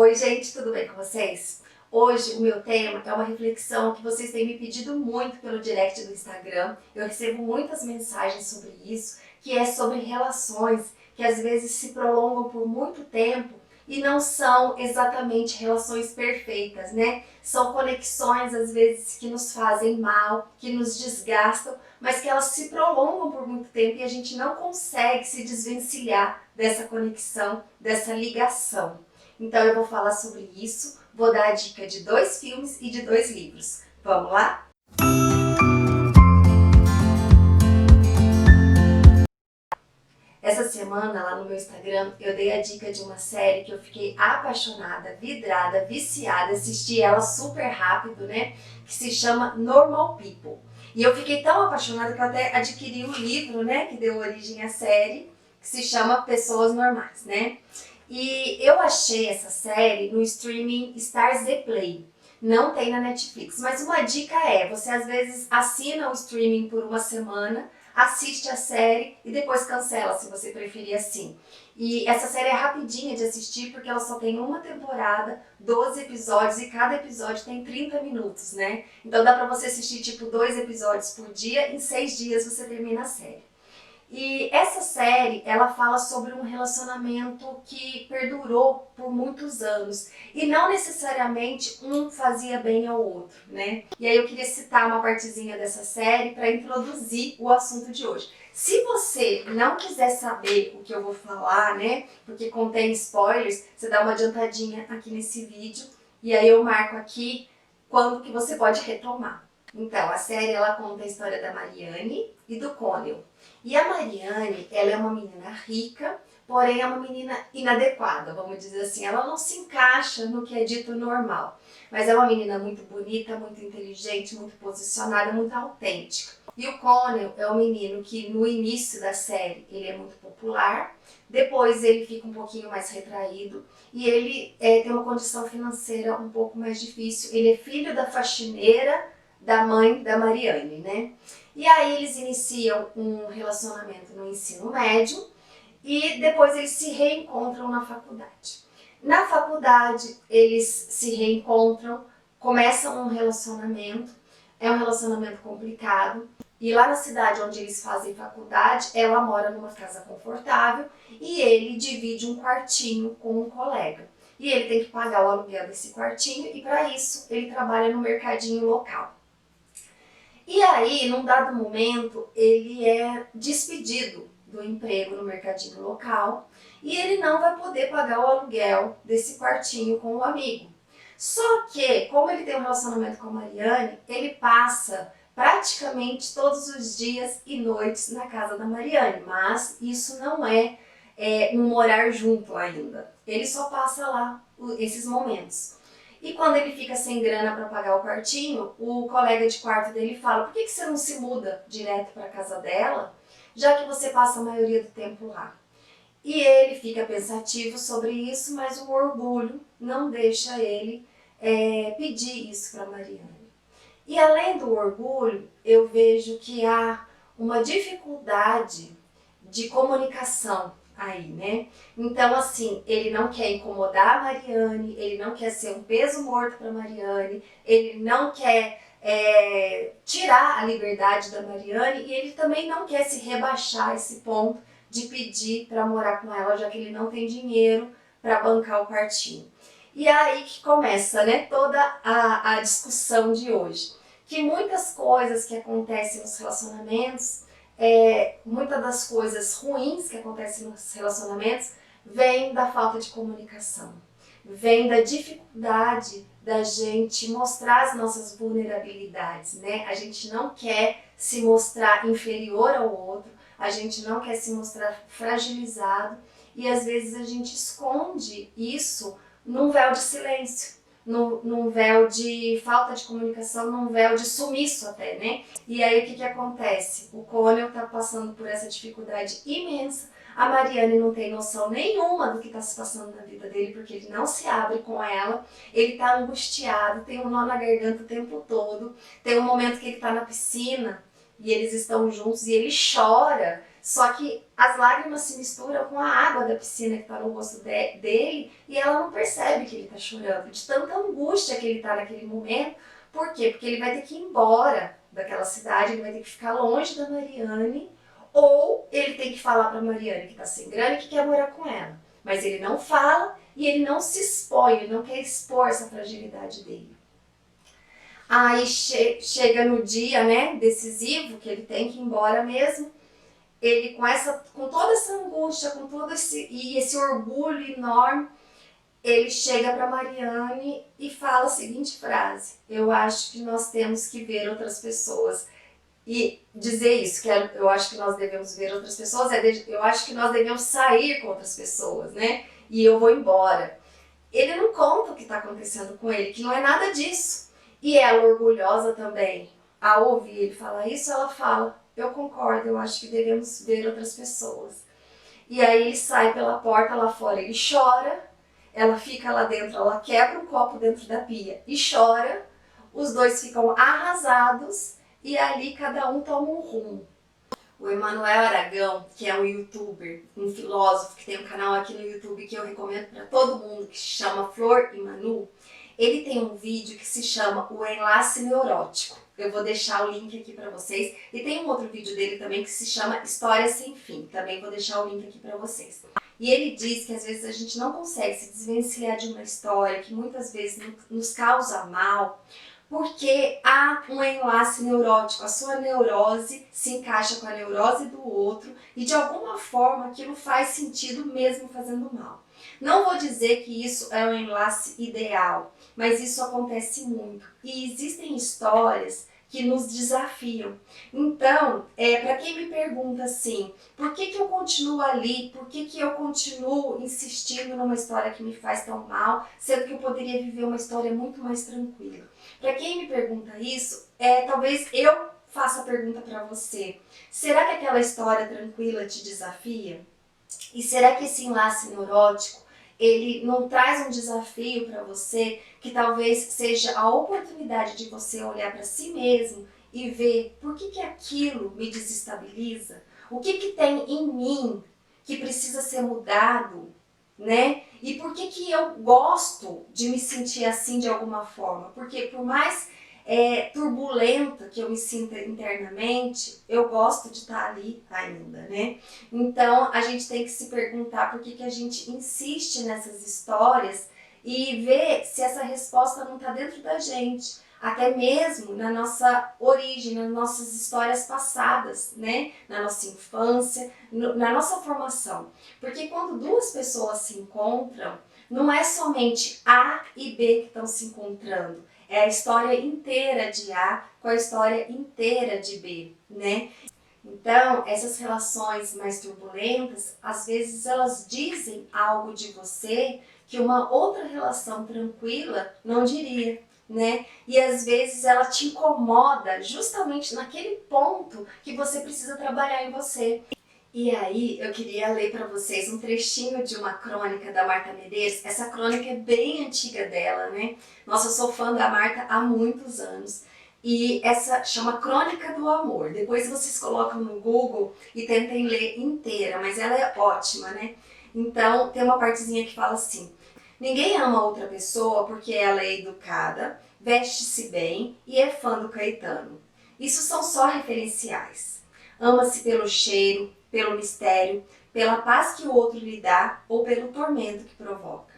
Oi gente, tudo bem com vocês? Hoje o meu tema é uma reflexão que vocês têm me pedido muito pelo direct do Instagram. Eu recebo muitas mensagens sobre isso, que é sobre relações que às vezes se prolongam por muito tempo e não são exatamente relações perfeitas, né? São conexões às vezes que nos fazem mal, que nos desgastam, mas que elas se prolongam por muito tempo e a gente não consegue se desvencilhar dessa conexão, dessa ligação. Então eu vou falar sobre isso, vou dar a dica de 2 filmes e de 2 livros. Vamos lá? Essa semana, lá no meu Instagram, eu dei a dica de uma série que eu fiquei apaixonada, vidrada, viciada, assisti ela super rápido, né? Que se chama Normal People. E eu fiquei tão apaixonada que eu até adquiri o livro, né? Que deu origem à série, que se chama Pessoas Normais, né? E eu achei essa série no streaming Stars Play. Não tem na Netflix, mas uma dica é, você às vezes assina o streaming por uma semana, assiste a série e depois cancela, se você preferir assim. E essa série é rapidinha de assistir porque ela só tem uma temporada, 12 episódios e cada episódio tem 30 minutos, né? Então dá pra você assistir tipo 2 episódios por dia, em 6 dias você termina a série. E essa série, ela fala sobre um relacionamento que perdurou por muitos anos e não necessariamente um fazia bem ao outro, né? E aí eu queria citar uma partezinha dessa série para introduzir o assunto de hoje. Se você não quiser saber o que eu vou falar, né, porque contém spoilers, você dá uma adiantadinha aqui nesse vídeo e aí eu marco aqui quando que você pode retomar. Então, a série ela conta a história da Mariane e do Connell. E a Mariane, ela é uma menina rica, porém é uma menina inadequada, vamos dizer assim. Ela não se encaixa no que é dito normal. Mas é uma menina muito bonita, muito inteligente, muito posicionada, muito autêntica. E o Connell é um menino que no início da série ele é muito popular, depois ele fica um pouquinho mais retraído e ele tem uma condição financeira um pouco mais difícil. Ele é filho da faxineira da mãe da Mariane, né? E aí eles iniciam um relacionamento no ensino médio e depois eles se reencontram na faculdade. Na faculdade eles se reencontram, começam um relacionamento, é um relacionamento complicado. E lá na cidade onde eles fazem faculdade, ela mora numa casa confortável e ele divide um quartinho com um colega. E ele tem que pagar o aluguel desse quartinho e para isso ele trabalha no mercadinho local. E aí, num dado momento, ele é despedido do emprego no mercadinho local e ele não vai poder pagar o aluguel desse quartinho com o amigo. Só que, como ele tem um relacionamento com a Mariane, ele passa praticamente todos os dias e noites na casa da Mariane, mas isso não é um morar junto ainda. Ele só passa lá esses momentos. E quando ele fica sem grana para pagar o quartinho, o colega de quarto dele fala: por que você não se muda direto para a casa dela, já que você passa a maioria do tempo lá? E ele fica pensativo sobre isso, mas o orgulho não deixa ele pedir isso para Mariane. E além do orgulho, eu vejo que há uma dificuldade de comunicação aí, né? Então, assim, ele não quer incomodar a Mariane, ele não quer ser um peso morto para Mariane, ele não quer tirar a liberdade da Mariane e ele também não quer se rebaixar a esse ponto de pedir para morar com ela, já que ele não tem dinheiro para bancar o quartinho. E aí que começa, né, toda a discussão de hoje. Que muitas coisas que acontecem nos relacionamentos, muitas das coisas ruins que acontecem nos relacionamentos vêm da falta de comunicação, vem da dificuldade da gente mostrar as nossas vulnerabilidades, né? A gente não quer se mostrar inferior ao outro, a gente não quer se mostrar fragilizado e às vezes a gente esconde isso num véu de silêncio, num véu de falta de comunicação, num véu de sumiço até, né? E aí o que acontece? O Connell tá passando por essa dificuldade imensa, a Mariane não tem noção nenhuma do que está se passando na vida dele, porque ele não se abre com ela, ele tá angustiado, tem um nó na garganta o tempo todo, tem um momento que ele tá na piscina e eles estão juntos e ele chora, Só que as lágrimas se misturam com a água da piscina que está no rosto dele e ela não percebe que ele está chorando, de tanta angústia que ele está naquele momento. Por quê? Porque ele vai ter que ir embora daquela cidade, ele vai ter que ficar longe da Mariane, ou ele tem que falar para a Mariane que está sem grana e que quer morar com ela. Mas ele não fala e ele não se expõe, ele não quer expor essa fragilidade dele. Aí chega no dia, né, decisivo, que ele tem que ir embora mesmo, ele com toda essa angústia, com todo esse orgulho enorme, ele chega para Mariane e fala a seguinte frase: eu acho que nós temos que ver outras pessoas. E dizer isso, que eu acho que nós devemos ver outras pessoas, eu acho que nós devemos sair com outras pessoas, né? E eu vou embora. Ele não conta o que está acontecendo com ele, que não é nada disso. E ela, orgulhosa também, ao ouvir ele falar isso, ela fala: eu concordo, eu acho que devemos ver outras pessoas. E aí ele sai pela porta lá fora, ele chora, ela fica lá dentro, ela quebra um copo dentro da pia e chora, os dois ficam arrasados e ali cada um toma um rumo. O Emanuel Aragão, que é um youtuber, um filósofo que tem um canal aqui no YouTube que eu recomendo para todo mundo, que se chama Flor e Manu, ele tem um vídeo que se chama O Enlace Neurótico. Eu vou deixar o link aqui para vocês. E tem um outro vídeo dele também que se chama História Sem Fim. Também vou deixar o link aqui para vocês. E ele diz que às vezes a gente não consegue se desvencilhar de uma história que muitas vezes nos causa mal, porque há um enlace neurótico, a sua neurose se encaixa com a neurose do outro e de alguma forma aquilo faz sentido mesmo fazendo mal. Não vou dizer que isso é um enlace ideal, mas isso acontece muito. E existem histórias que nos desafiam. Então, para quem me pergunta assim, por que eu continuo ali? Por que eu continuo insistindo numa história que me faz tão mal, sendo que eu poderia viver uma história muito mais tranquila? Para quem me pergunta isso, talvez eu faça a pergunta para você. Será que aquela história tranquila te desafia? E será que esse enlace neurótico, ele não traz um desafio para você que talvez seja a oportunidade de você olhar para si mesmo e ver por que aquilo me desestabiliza? O que tem em mim que precisa ser mudado, né? E por que eu gosto de me sentir assim de alguma forma? Porque por mais turbulenta que eu me sinta internamente, eu gosto de estar ali ainda, né? Então a gente tem que se perguntar por que a gente insiste nessas histórias e ver se essa resposta não está dentro da gente, até mesmo na nossa origem, nas nossas histórias passadas, né? Na nossa infância, na nossa formação. Porque quando duas pessoas se encontram, não é somente A e B que estão se encontrando, é a história inteira de A com a história inteira de B, né? Então, essas relações mais turbulentas, às vezes elas dizem algo de você que uma outra relação tranquila não diria, né? E às vezes ela te incomoda justamente naquele ponto que você precisa trabalhar em você. E aí eu queria ler para vocês um trechinho de uma crônica da Marta Medeiros. Essa crônica é bem antiga dela, né? Nossa, eu sou fã da Marta há muitos anos. E essa chama Crônica do Amor. Depois vocês colocam no Google e tentem ler inteira, mas ela é ótima, né? Então tem uma partezinha que fala assim: ninguém ama outra pessoa porque ela é educada, veste-se bem e é fã do Caetano. Isso são só referenciais. Ama-se pelo cheiro, pelo mistério, pela paz que o outro lhe dá ou pelo tormento que provoca.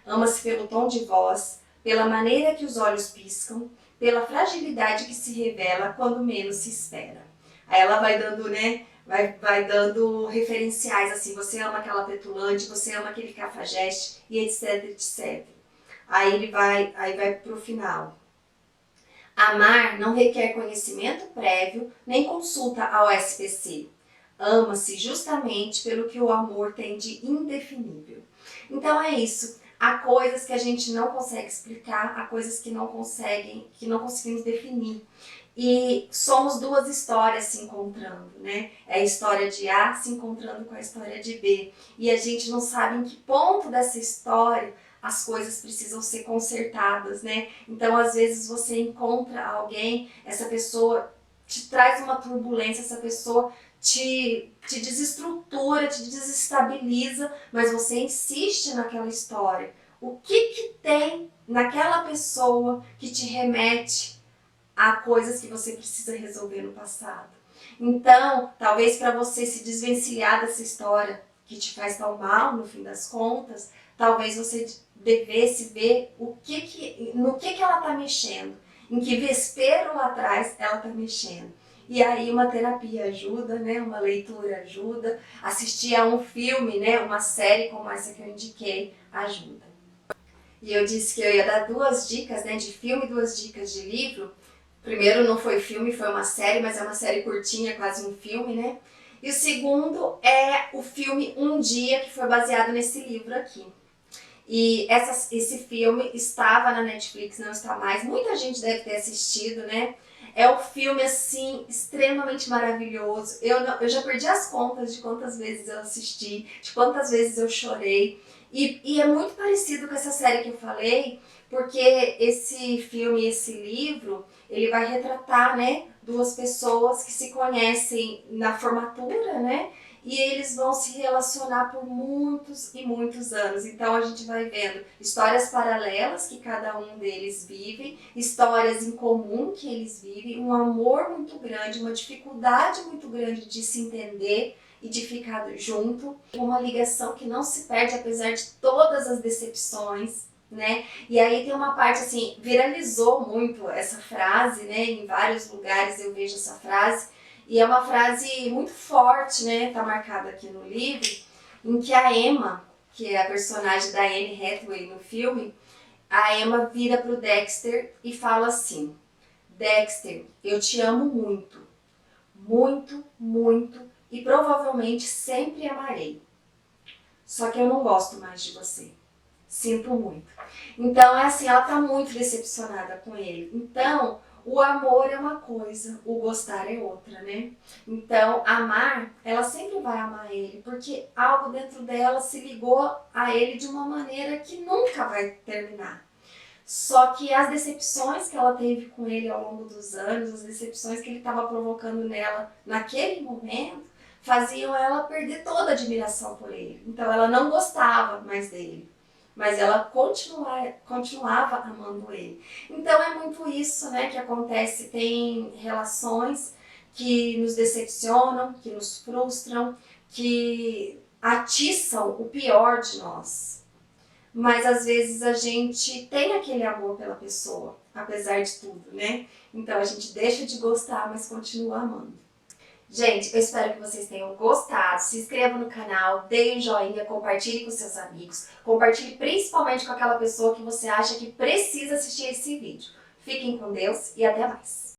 Ama-se pelo tom de voz, pela maneira que os olhos piscam, pela fragilidade que se revela quando menos se espera. Aí ela vai dando, né? Vai dando referenciais, assim, você ama aquela petulante, você ama aquele cafajeste e etc, etc. Aí vai pro final. Amar não requer conhecimento prévio, nem consulta ao SPC. Ama-se justamente pelo que o amor tem de indefinível. Então é isso. Há coisas que a gente não consegue explicar, há coisas que não conseguimos definir. E somos duas histórias se encontrando, né? É a história de A se encontrando com a história de B. E a gente não sabe em que ponto dessa história as coisas precisam ser consertadas, né? Então, às vezes você encontra alguém, essa pessoa te traz uma turbulência, essa pessoa te desestrutura, te desestabiliza, mas você insiste naquela história. O que tem naquela pessoa que te remete a coisas que você precisa resolver no passado? Então, talvez para você se desvencilhar dessa história que te faz tão mal, no fim das contas, talvez você devesse ver no que ela está mexendo, em que vespeiro lá atrás ela está mexendo. E aí uma terapia ajuda, né? Uma leitura ajuda, assistir a um filme, né? Uma série como essa que eu indiquei ajuda. E eu disse que eu ia dar 2 dicas, né, de filme e 2 dicas de livro. Primeiro não foi filme, foi uma série, mas é uma série curtinha, quase um filme, né? E o segundo é o filme Um Dia, que foi baseado nesse livro aqui. E esse filme estava na Netflix, não está mais. Muita gente deve ter assistido, né? É um filme, assim, extremamente maravilhoso. Eu já perdi as contas de quantas vezes eu assisti, de quantas vezes eu chorei. E é muito parecido com essa série que eu falei, porque esse filme, esse livro, ele vai retratar, né, 2 pessoas que se conhecem na formatura, né? E eles vão se relacionar por muitos e muitos anos. Então a gente vai vendo histórias paralelas que cada um deles vive, histórias em comum que eles vivem, um amor muito grande, uma dificuldade muito grande de se entender e de ficar junto, uma ligação que não se perde apesar de todas as decepções, né? E aí tem uma parte assim, viralizou muito essa frase, né? Em vários lugares eu vejo essa frase, e é uma frase muito forte, né? Tá marcada aqui no livro, em que a Emma, que é a personagem da Anne Hathaway no filme, a Emma vira pro Dexter e fala assim: Dexter, eu te amo muito, muito, muito, e provavelmente sempre amarei. Só que eu não gosto mais de você. Sinto muito. Então, é assim, ela tá muito decepcionada com ele. Então, o amor é uma coisa, o gostar é outra, né? Então, amar, ela sempre vai amar ele, porque algo dentro dela se ligou a ele de uma maneira que nunca vai terminar. Só que as decepções que ela teve com ele ao longo dos anos, as decepções que ele estava provocando nela naquele momento, faziam ela perder toda a admiração por ele. Então ela não gostava mais dele, mas ela continuava amando ele. Então é muito isso, né, que acontece. Tem relações que nos decepcionam, que nos frustram, que atiçam o pior de nós. Mas às vezes a gente tem aquele amor pela pessoa, apesar de tudo, né? Então a gente deixa de gostar, mas continua amando. Gente, eu espero que vocês tenham gostado. Se inscreva no canal, dê um joinha, compartilhe com seus amigos. Compartilhe principalmente com aquela pessoa que você acha que precisa assistir esse vídeo. Fiquem com Deus e até mais!